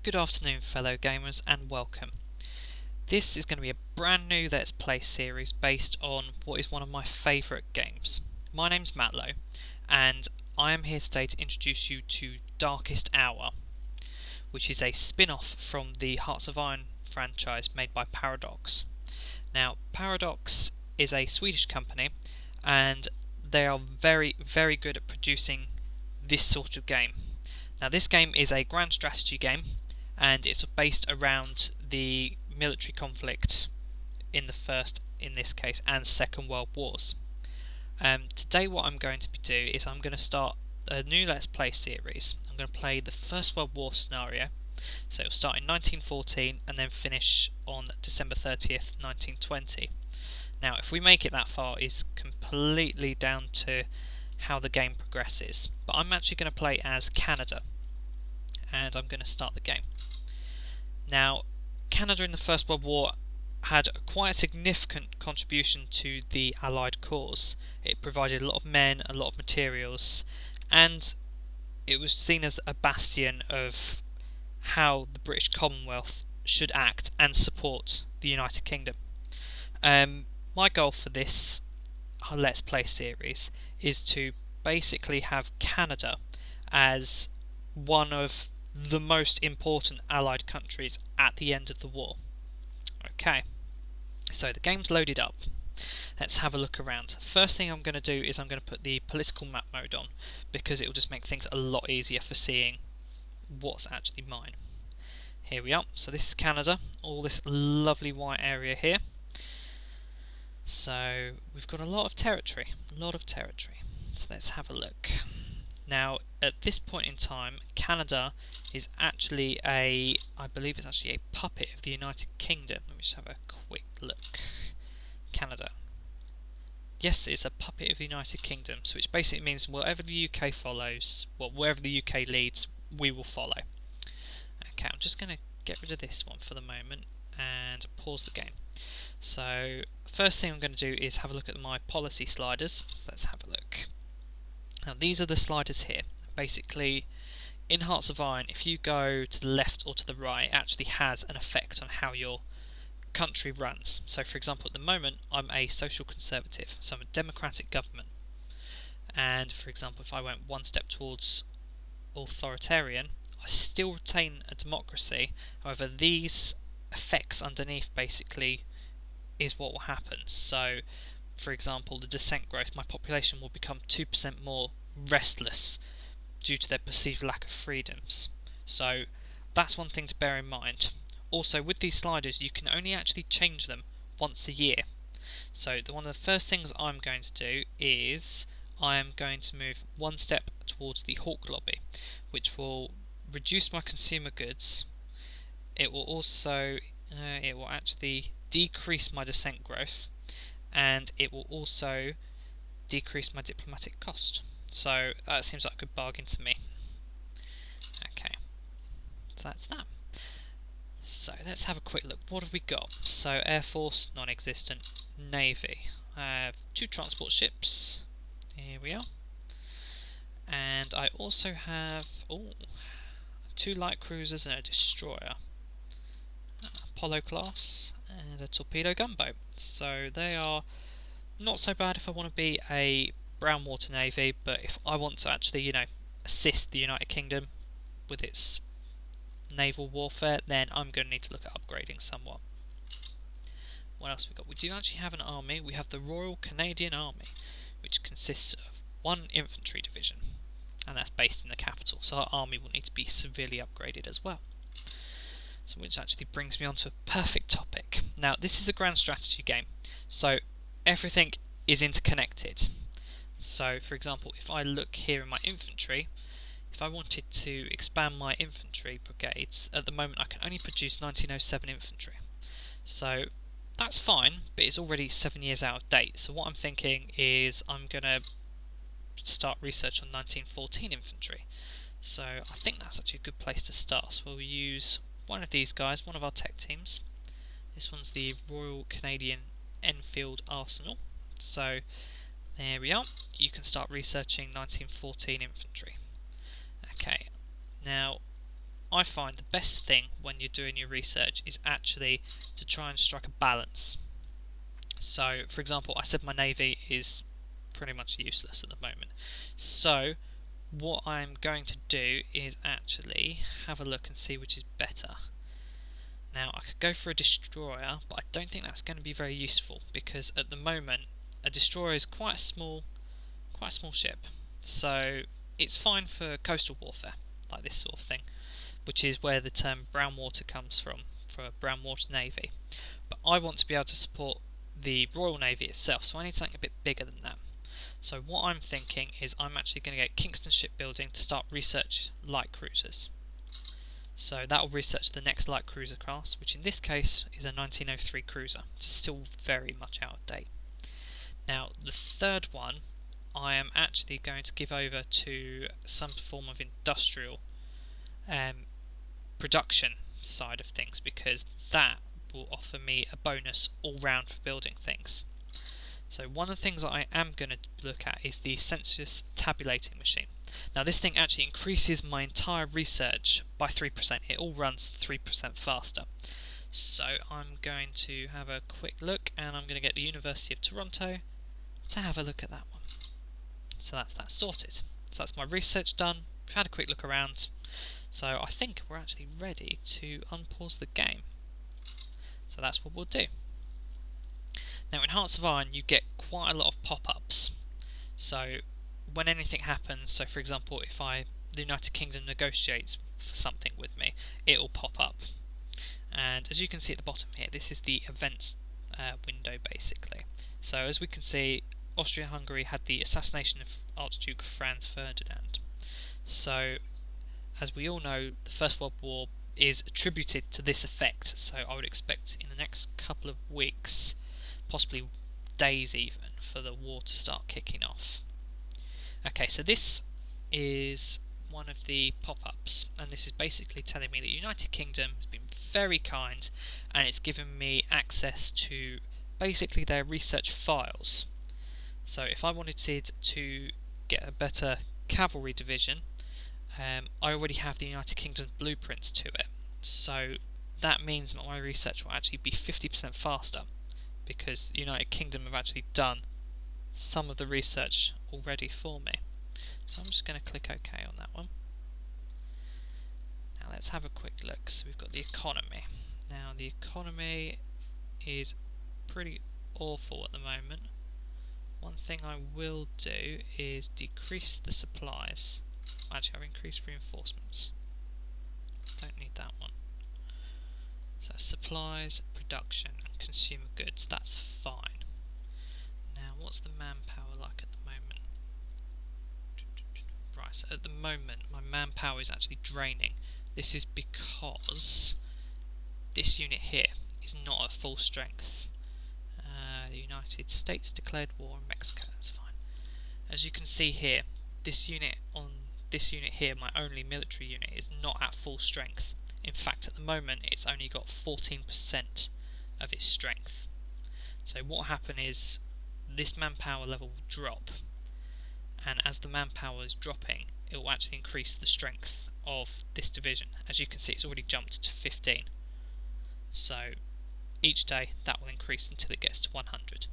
Good afternoon, fellow gamers, and welcome. This is going to be a brand new Let's Play series based on what is one of my favourite games. My name's Matlow, and I am here today to introduce you to Darkest Hour, which is a spin-off from the Hearts of Iron franchise made by Paradox. Now, Paradox is a Swedish company, and they are very, very good at producing this sort of game. Now, this game is a grand strategy game, and it's based around the military conflict in the First, in this case, and Second World Wars. Today what I'm going to do is I'm going to start a new Let's Play series. I'm going to play the First World War scenario, so it'll start in 1914 and then finish on December 30th, 1920. Now, if we make it that far is completely down to how the game progresses, but I'm actually going to play as Canada, and I'm going to start the game. Now, Canada in the First World War had quite a significant contribution to the Allied cause. It provided a lot of men, a lot of materials, and it was seen as a bastion of how the British Commonwealth should act and support the United Kingdom. My goal for this Let's Play series is to basically have Canada as one of the most important Allied countries at the end of the war. Okay, so the game's loaded up. Let's have a look around. First thing I'm going to do is I'm going to put the political map mode on, because it will just make things a lot easier for seeing what's actually mine. Here we are. So this is Canada, all this lovely white area here. So we've got a lot of territory, So let's have a look. Now, at this point in time, Canada is actually I believe it's actually a puppet of the United Kingdom. Let me just have a quick look. Canada. Yes, it's a puppet of the United Kingdom, so which basically means wherever the UK follows, well, wherever the UK leads, we will follow. Okay, I'm just going to get rid of this one for the moment and pause the game. So, first thing I'm going to do is have a look at my policy sliders. So let's have a look. Now, these are the sliders here. Basically, in Hearts of Iron, if you go to the left or to the right, it actually has an effect on how your country runs. So, for example, at the moment, I'm a social conservative, so I'm a democratic government. And, for example, if I went one step towards authoritarian, I still retain a democracy. However, these effects underneath basically is what will happen. So, for example, the dissent growth, my population will become 2% more restless due to their perceived lack of freedoms. So that's one thing to bear in mind. Also, with these sliders, you can only actually change them once a year. So one of the first things I'm going to do is I am going to move one step towards the Hawk Lobby, which will reduce my consumer goods. It will also it will actually decrease my dissent growth, and it will also decrease my diplomatic cost. So that seems like a good bargain to me. Okay, so that's that. So let's have a quick look. What have we got? So Air Force, non-existent. Navy, I have 2 transport ships. Here we are. And I also have 2 light cruisers and a destroyer. Apollo class and a torpedo gunboat. So they are not so bad if I want to be a brown water navy, but if I want to actually, assist the United Kingdom with its naval warfare, then I'm going to need to look at upgrading somewhat. What else we got? We do actually have an army. We have the Royal Canadian Army, which consists of 1 infantry division, and that's based in the capital, so our army will need to be severely upgraded as well. So which actually brings me on to a perfect topic. Now, this is a grand strategy game, so everything is interconnected. So, for example, if I look here in my infantry, if I wanted to expand my infantry brigades, at the moment I can only produce 1907 infantry. So that's fine, but it's already 7 years out of date. So what I'm thinking is I'm going to start research on 1914 infantry. So I think that's actually a good place to start. So we'll use one of these guys, one of our tech teams. This one's the Royal Canadian Enfield Arsenal. So there we are. You can start researching 1914 infantry. Okay, now I find the best thing when you're doing your research is actually to try and strike a balance. So, for example, I said my navy is pretty much useless at the moment. So, what I'm going to do is actually have a look and see which is better. Now, I could go for a destroyer, but I don't think that's going to be very useful because at the moment a destroyer is quite a small ship. So it's fine for coastal warfare, like this sort of thing, which is where the term brown water comes from, for a brown water navy. But I want to be able to support the Royal Navy itself, so I need something a bit bigger than that. So what I'm thinking is I'm actually going to get Kingston Shipbuilding to start research light cruisers. So that will research the next light cruiser class, which in this case is a 1903 cruiser, which is still very much out of date. Now the third one I am actually going to give over to some form of industrial production side of things, because that will offer me a bonus all round for building things. So one of the things that I am going to look at is the census tabulating machine. Now this thing actually increases my entire research by 3%. It all runs 3% faster. So I'm going to have a quick look, and I'm going to get the University of Toronto to have a look at that one. So that's that sorted. So that's my research done. We've had a quick look around. So I think we're actually ready to unpause the game. So that's what we'll do. Now in Hearts of Iron you get quite a lot of pop-ups. So when anything happens, so for example if the United Kingdom negotiates for something with me, it will pop up. And as you can see at the bottom here, this is the events window basically. So as we can see, Austria-Hungary had the assassination of Archduke Franz Ferdinand. So as we all know, the First World War is attributed to this effect, so I would expect in the next couple of weeks, possibly days even, for the war to start kicking off. Okay, so this is one of the pop-ups, and this is basically telling me that the United Kingdom has been very kind, and it's given me access to basically their research files. So if I wanted to get a better cavalry division, I already have the United Kingdom's blueprints to it. So that means that my research will actually be 50% faster, because the United Kingdom have actually done some of the research already for me. So I'm just going to click OK on that one. Now let's have a quick look. So we've got the economy. Now the economy is pretty awful at the moment. One thing I will do is decrease the supplies. Actually, I've increased reinforcements. Don't need that one. So supplies, production and consumer goods, that's fine. Now what's the manpower like at the moment? Right, so at the moment my manpower is actually draining. This is because this unit here is not at full strength. The United States declared war on Mexico, that's fine. As you can see here, this unit here, my only military unit, is not at full strength. In fact, at the moment it's only got 14% of its strength. So what will happen is this manpower level will drop, and as the manpower is dropping, it will actually increase the strength of this division. As you can see, it's already jumped to 15. So each day that will increase until it gets to 100.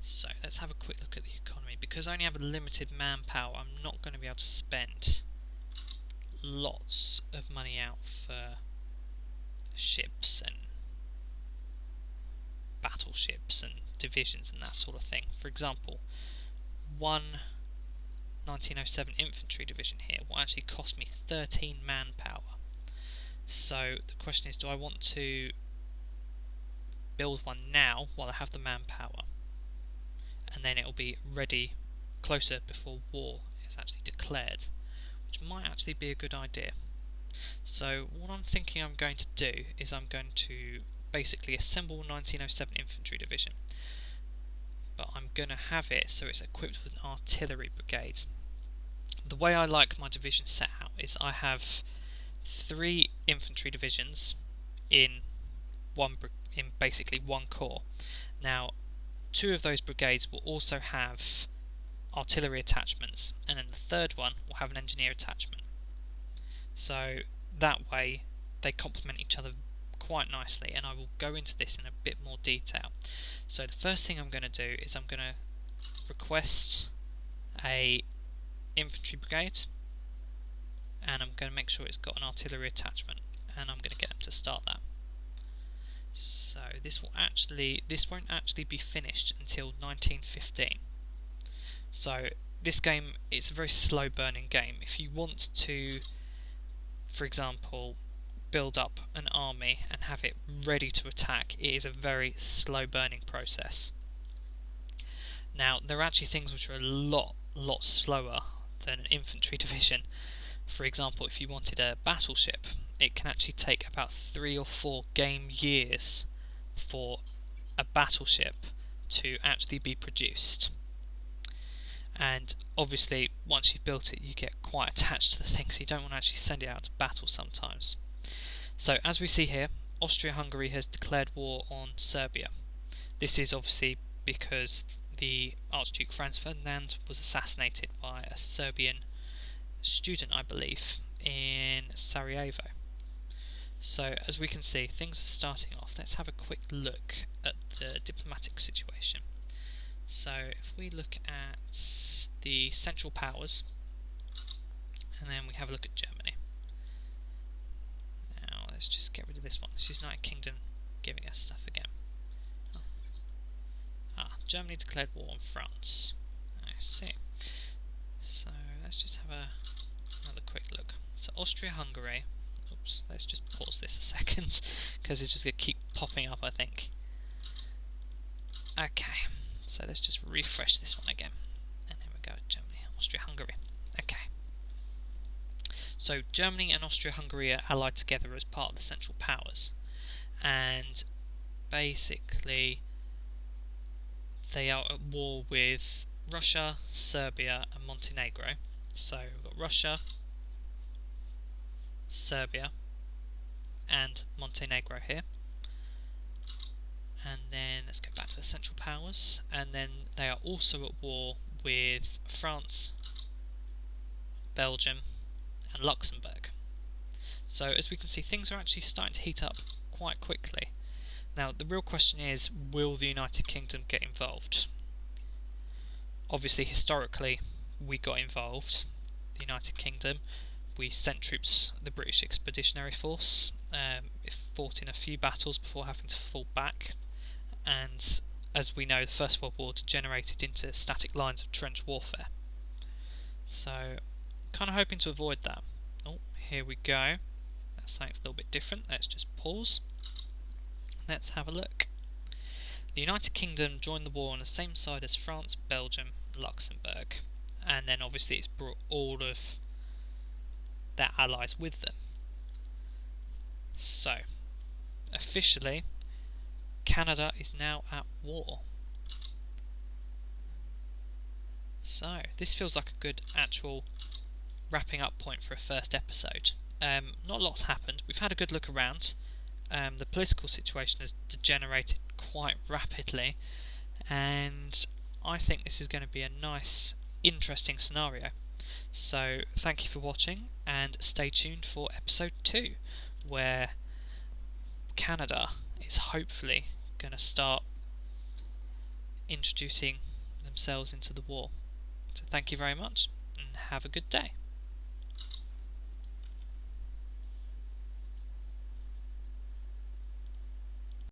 So let's have a quick look at the economy. Because I only have a limited manpower, I'm not going to be able to spend lots of money out for ships and battleships and divisions and that sort of thing. For example, one 1907 infantry division here will actually cost me 13 manpower. So the question is, do I want to build one now while I have the manpower, and then it will be ready closer before war is actually declared, which might actually be a good idea. So what I'm thinking I'm going to do is I'm going to basically assemble 1907 infantry division, but I'm going to have it so it's equipped with an artillery brigade. The way I like my division set out is I have 3 infantry divisions in basically one corps. Now 2 of those brigades will also have artillery attachments, and then the third one will have an engineer attachment. So that way they complement each other quite nicely, and I will go into this in a bit more detail. So the first thing I'm going to do is I'm going to request a infantry brigade, and I'm going to make sure it's got an artillery attachment, and I'm going to get them to start that. So this won't actually be finished until 1915. So this game, it's a very slow burning game. If you want to, for example, build up an army and have it ready to attack, it is a very slow burning process. Now there are actually things which are a lot slower than an infantry division. For example, if you wanted a battleship, it can actually take about 3 or 4 game years for a battleship to actually be produced. And obviously once you've built it, you get quite attached to the thing, so you don't want to actually send it out to battle sometimes. So as we see here, Austria-Hungary has declared war on Serbia. This is obviously because the Archduke Franz Ferdinand was assassinated by a Serbian student, I believe, in Sarajevo. So as we can see, things are starting off. Let's have a quick look at the diplomatic situation. So if we look at the Central Powers, and then we have a look at Germany. Now let's just get rid of this one. This is United Kingdom giving us stuff again. Germany declared war on France. I see. So let's just have another quick look. So Austria-Hungary. Oops, let's just pause this a second because it's just going to keep popping up, I think. Okay, so let's just refresh this one again. And then we go at Germany, Austria-Hungary. Okay. So Germany and Austria-Hungary are allied together as part of the Central Powers. And basically they are at war with Russia, Serbia and Montenegro. So we've got Russia, Serbia and Montenegro here. And then let's go back to the Central Powers, and then they are also at war with France, Belgium and Luxembourg. So as we can see, things are actually starting to heat up quite quickly. Now the real question is, will the United Kingdom get involved? Obviously historically we got involved, the United Kingdom. We sent troops, the British Expeditionary Force, it fought in a few battles before having to fall back, and as we know, the First World War degenerated into static lines of trench warfare. So kind of hoping to avoid that. Oh, here we go. That's something a little bit different. Let's just pause. Let's have a look. The United Kingdom joined the war on the same side as France, Belgium, Luxembourg, and then obviously it's brought all of their allies with them. So, officially, Canada is now at war. So, this feels like a good actual wrapping up point for a first episode. Not a lot's happened. We've had a good look around. The political situation has degenerated quite rapidly, and I think this is going to be a nice, interesting scenario. So thank you for watching, and stay tuned for episode 2, where Canada is hopefully going to start introducing themselves into the war. So thank you very much, and have a good day.